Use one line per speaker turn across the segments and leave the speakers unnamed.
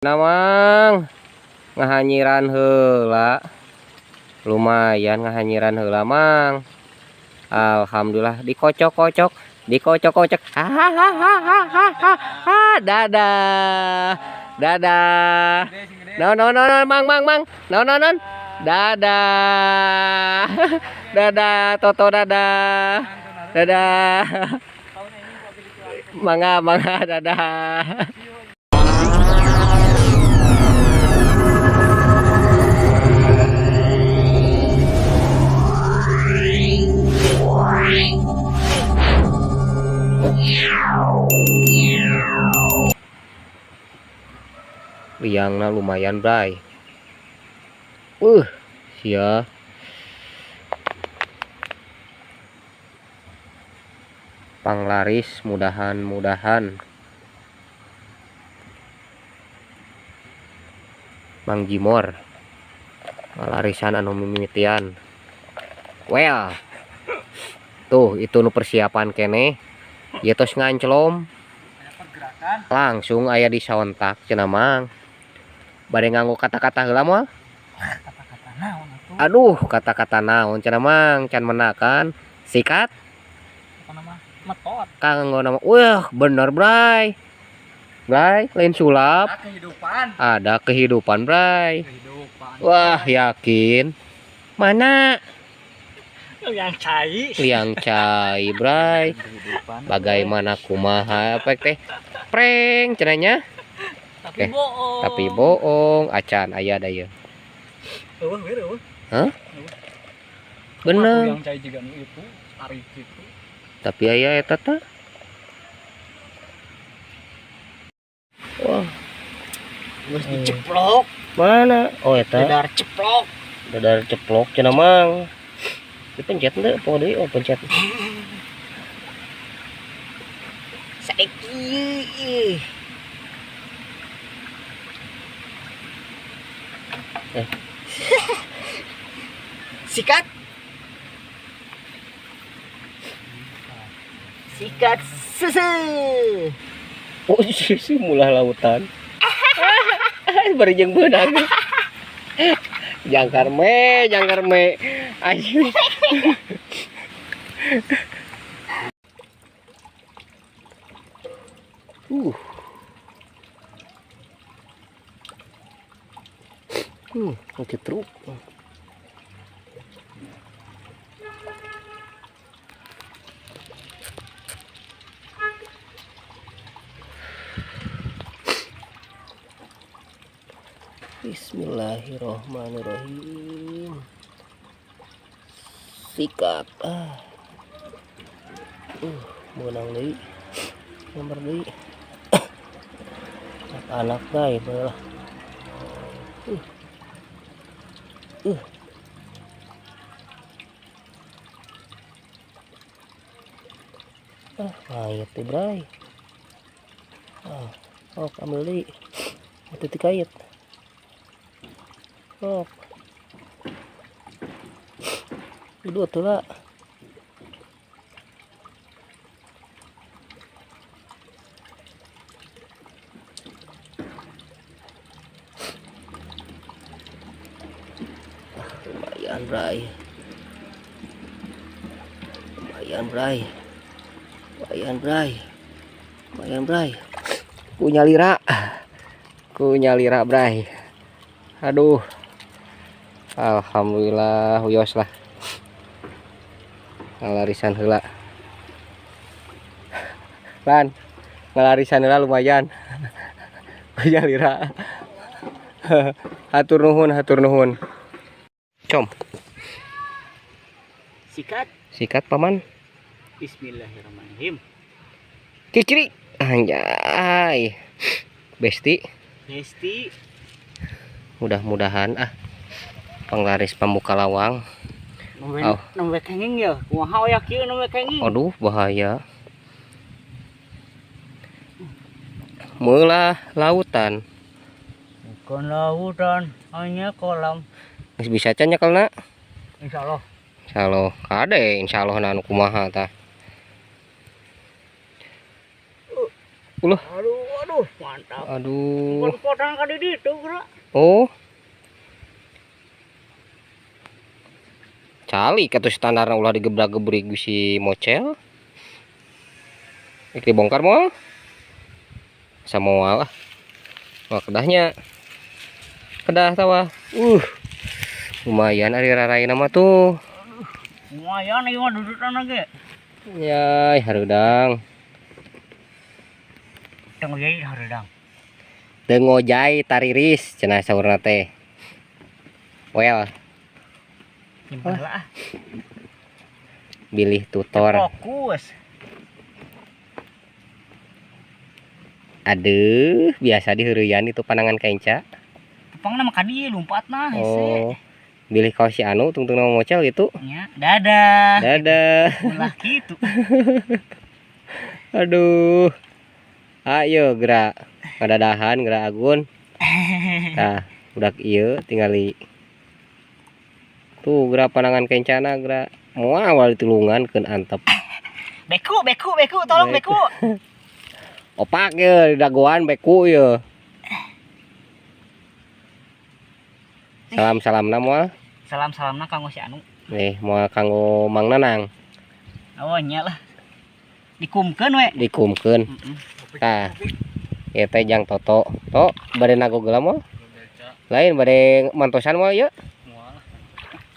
Namang ngahanyiran heula lumayan ngahanyiran heula mang. Alhamdulillah dikocok-kocok hahaha dadah dadah no mang non dadah dadah Toto dadah mangga dadah. Liangna lumayan bray. Sia panglaris mudahan Mang Jimor larisan anu mimitian. Well tuh itu nu persiapan kene ya tos nganclom langsung aya di sontak cenah mang. Bade nganggo kata-kata heula moal.
Kata-kata naon atuh?
Aduh, kata-kata naon cenah mang can menakan sikat.
Apa nama? Metot.
Kanggo nama. Wah, bener bray. Bray, lain sulap. Ada kehidupan bray. Wah, yakin. Mana? Liang cai bray. Bagaimana kumaha efek teh? Prank cenanya. Tapi bohong, acan aya da ieu. Hah? Bener.
Liang cai juga nu itu, tarik gitu.
Tapi aya eta teh. Wah,
Geus diceplok.
mana? Oh eta.
Dadar ceplok.
Dadar ceplok cenah mang. Dipencet teu poe deui, oh pencet.
Saiki. Sikat susu.
Oh sih mulah lautan. Bari jeung beunang. Jangkar me. Anjing. Oke truk. Bismillahirrohmanirrohim. Sikat. Menang deui. Nomor deui. Anak bae bae. Ayat teh bray. Ambil deui. Atuh ti kayet. Dua tuh lah. Lumayan bray. Punya lira bray. Aduh. Alhamdulillah huyos lah. Ngalarisan heula. Lan, ngalarisan heula lumayan. Punya lira. Hatur nuhun. Com. Sikat paman.
Bismillahirrahmanirrahim.
Kiri. Anjay. Besti. Mudah-mudahan penglaris pembuka lawang.
Nombek henging ya. Kumaha ya kieu nombek henging.
Aduh, bahaya. Meulah lautan.
Bukan lautan, hanya kolam.
Geus bisa can nyekelna?
Insyaallah.
Insyaallah. Kade insyaallah anu kumaha tah. Aduh.
Aduh, mantap.
Aduh.
Potong ka di ditu, Bro.
Oh. Cali kata standarna ulah digebrak-gebrik si mocel. Iki dibongkar moal. Samoal lah. Wah, kedahnya. Kedah tawa. Lumayan ari rarai nama tuh.
Lumayan ieu mah dudutan ge.
Ya, harudang.
Tong jadi harudang.
Teu ngojay tariris cenah saurna teh. Well,
Simpen lah.
bilih tutor.
Fokus.
Aduh, biasa diheureuyan itu panangan kenca.
Tepangna mah ka dieu lompatna
Oh,
hese.
bilih kaos si anu tungtung nama mocel gitu.
Nya, dadah.
Dadah.
Ulah kitu.
Aduh. Ayo gerak. Kadadahan gerak Agun. Nah, udah ieu tingali. Tuh gerak panangan kencana gerak. Moal ditulungan keun antep.
Beku, tolong beku.
Opak ye dagoan beku ye. Salam-salamna moal.
Salam-salamna kanggo si anu.
Nih, moal kanggo Mang Nanang.
Oh nya lah. Dikumkeun we.
Dikumkeun. Tah. Ieu teh Jang Toto. Tok, bade nagogeula moal. Lain bade mantosan moal ye.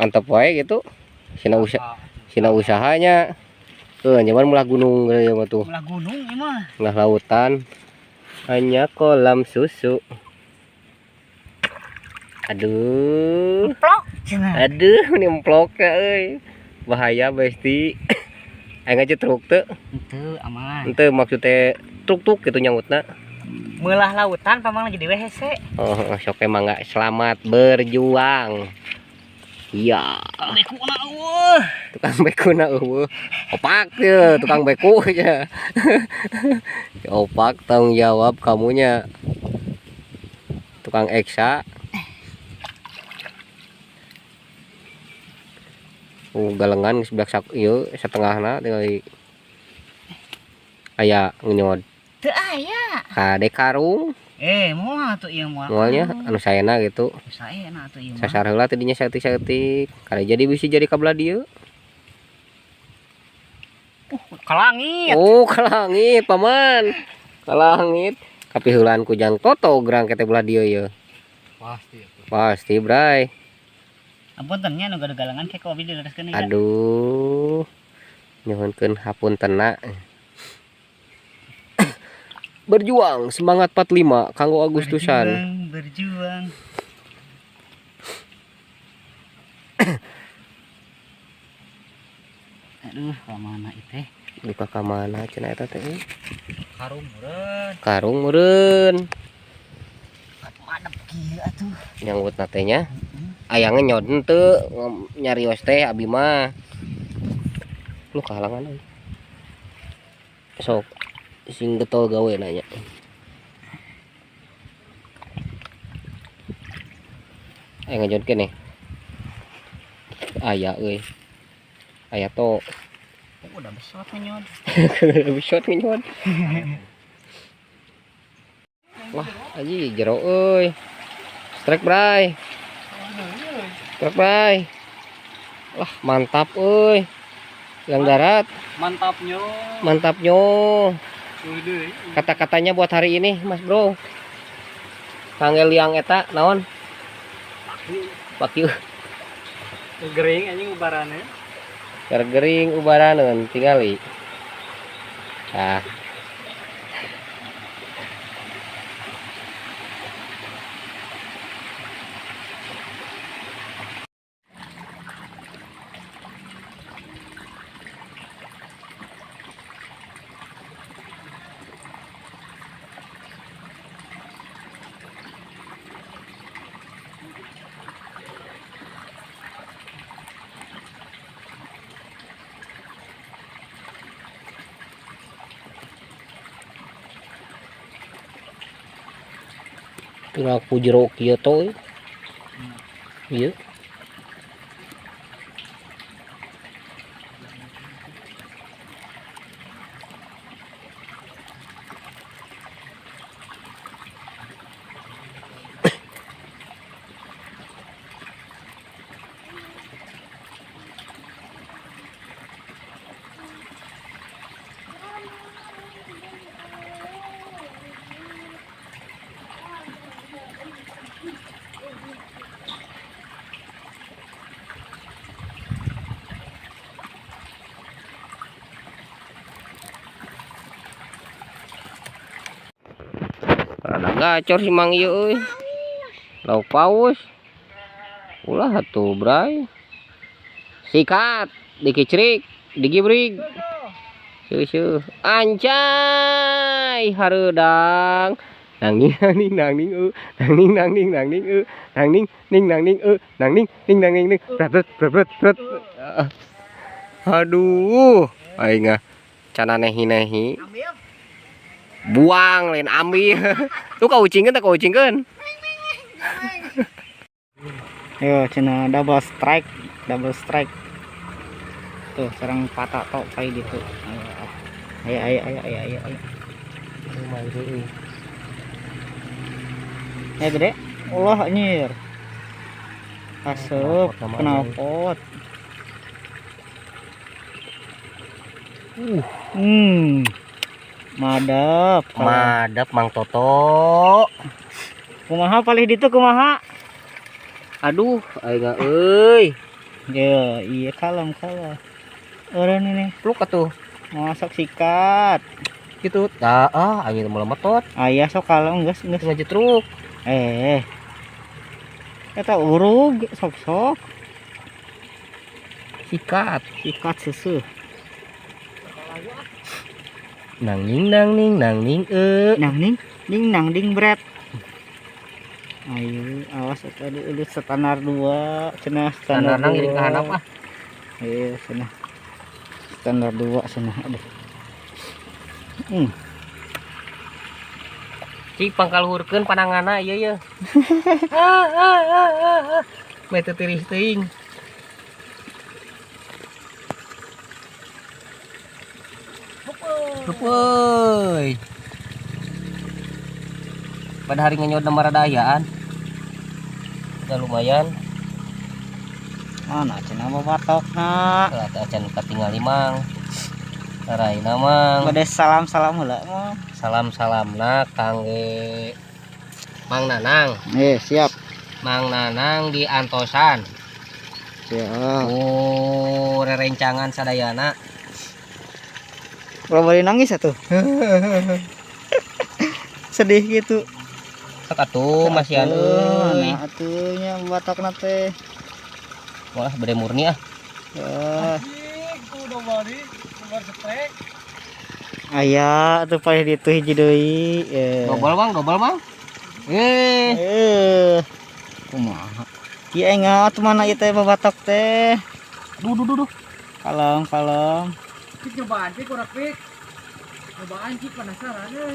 Mantep wae gitu. Sina usahanya. Nyaman mulah gunung ge mah tuh.
Mulah gunung ieu mah.
Mulah lautan. Hanya kolam susu. Aduh.
Plok cenah.
Aduh, nimplok euy. Bahaya besti. Aya ngajetruk teu?
Henteu aman.
Henteu maksud teh truk-truk gitu nyangutna.
Meulah lautan pamang jadi we hese.
Oh, sok mangga selamat berjuang. Iya.
Bekuna eueuh.
Tukang bekuna eueuh. Opak teu, tukang beku aja. Opak tanggung jawab kamunya. Tukang eksa. Galengan geus beak ieu setengahna tinggal aya ngenyod.
Teu aya.
Kade karung
Moal atuh ieu moal.
moalnya anu saena gitu.
Saena atuh ieu mah.
Sasar heula tadinya saeutik-saeutik. Kade jadi bisi jadi kabelah dieu.
Ka langit.
Oh, ka langit, paman. Ka langit. Kapiheulan ku Jang Toto gerang kete belah dieu ye.
Pasti atuh.
Pasti, Bray.
Ampunten nya nu galengan ke kopi dilereskeun ieu.
Aduh. Nyuhunkeun hapuntenna. Berjuang semangat 45 kanggo Agustusan.
Berjuang. Aduh, ka mana ieu teh?
Duka ka mana cenah eta teh?
Karung meureun.
Karung meureun.
Madep kieu atuh.
Nyangutna teh nya. Aya ngenyod teu nyarios teh abi mah. Lu kahalangan euy. Sok sing getol gawe nanya. Aya ngejod keneh. Aya euy. Aya to.
Udah besot nyod.
Besot ngenyod. Wah, aji jero euy. Strike, Bray. Strike, Bray. Wah, mantap euy. Yang darat.
Mantapnya.
Mantapnya. Kata-katanya buat hari ini, Mas Bro. Kangge liang eta naon? Pakieu.
Gering anjing ubarane.
Gering ubaraneun tingali. Nah, tinggal ku jero kieu to. Ieu. gacor si Mang ieu euy. Lauk paus. Ulah atuh, Bray. Sikat, dikicrik, digibrig. Seuh. Anjay, hareudang. Nangning bret. Aduh, aing cana nehi. Buang lain ambil. Tuh kaucingkeun teh kaucingkeun.
Yo cenah double strike. Tuh sareng patah tok kayak gitu. Ayo. Gede. Allah nyir. Asup knalpot. Madap
Mang Toto.
Kumaha palih ditu kumaha?
Aduh, aing euy.
Ya, iya kalem. Eureun ini.
Pluk atuh.
Masak sikat.
Gitu. Tah, aing mulai metot.
Aya sok kalem geus
Ngajetruk.
Eta urug sok.
Sikat
Seueuh.
Nangning
Nang bret. Ayo, awas eta deuleuh standar 2, cenah standar
nang ngiring ka handap ah.
Iya, cenah. Standar 2 cenah, aduh.
Cik pangkaluhurkeun pandanganna ieu ye. Mete tiris teuing. Heup. Pada hari nganyod nama radayaan. Udah lumayan.
Mana cenah babatokna.
Teu acan katingal Mang. Saraina Mang.
Bade salam heula mah.
Salam-salamna kangge Mang Nanang.
Siap.
Mang Nanang di Antosan.
Siap.
Rerencangan sadayana.
Kalau bari nangis atuh. Sedih gitu.
Sok atuh masihan euy.
Nah atuh nya babatokna teh.
Wah, bade murni ah.
Tuh bari spek. Aya atuh palih ditu hiji deui.
Dobel Mang.
Kumaha? Ieu engat mana ieu teh babatok teh.
Duh.
Kalem.
Cobaan sih kurang pik. Cobaan sih penasaran euy.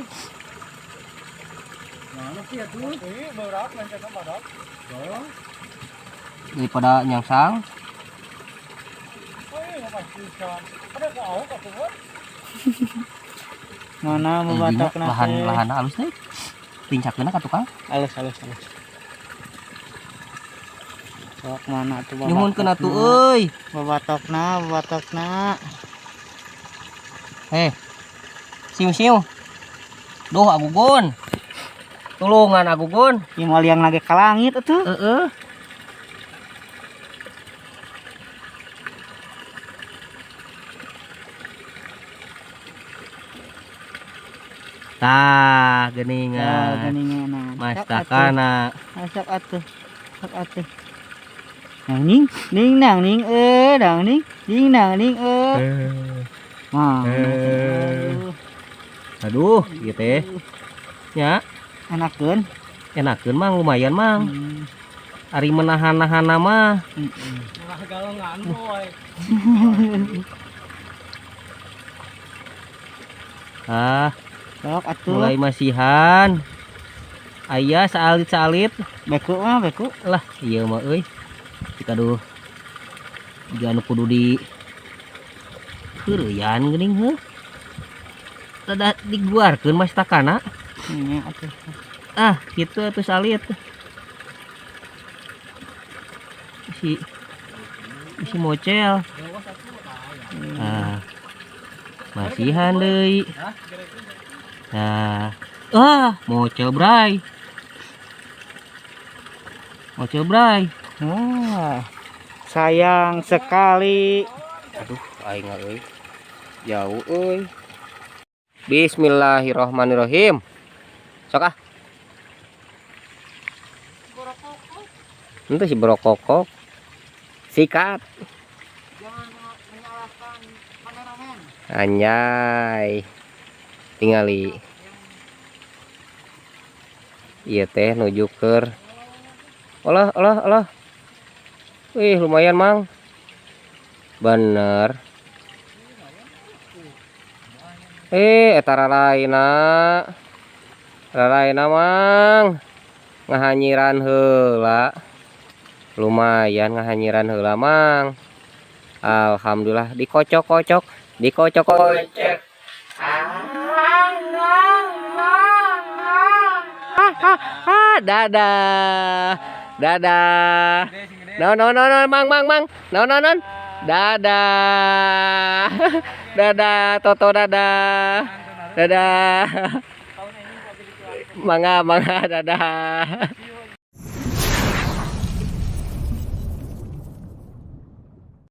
Mana sih atuh? Berat lancet badak.
Daripada nyangsang.
Ada kau tuh.
Mana babatokna teh?
Lahan halus teh. Pincakeuna ka tukang.
Halus. Sok mana tuh babatok?
Nyuhunkeun atuh euy.
Babatokna.
Siu. Duh agugun. Tulungan agugun.
Ieu mah liang lagi ka langit atuh.
Heeh. Tah, geuningan. Mastakana.
Sok atuh. Nang ning
Aduh, gitu teh. Ya,
enakeun
Mang lumayan Mang. Ari menahan-nahan mah.
Galongan boy.
Sok atuh.
Mulai masihan. Aya salit-salit.
Beku.
Lah, iya mah euy. Aduh. Jika anu kudu di keureuyan geuning heuh. Rada diguarkeun mas takana.
Nya atuh.
Kitu atuh salit. Si mocel. Masihan deui. Mocel bray.
Sayang sekali.
Aduh, aing euy. Jauh euy. Bismillahirrahmanirrahim. Sok Itu si brokokok. Sikat.
Jangan menyalahkan kameramen.
Anjay. Tingali. Iya teh nuju keur. Olah, olah, olah. Wih, lumayan, Mang. Bener. Eta raraina. Raraina, Mang. Ngahanyiran heula. Lumayan ngahanyiran heula, Mang. Alhamdulillah dikocok-kocok, dikocok-kocok. Dadah. Dadah. No no no no Mang Mang Mang. No no no. Dadah. Dadah Toto dadah. Dadah. Mangga mangga dadah.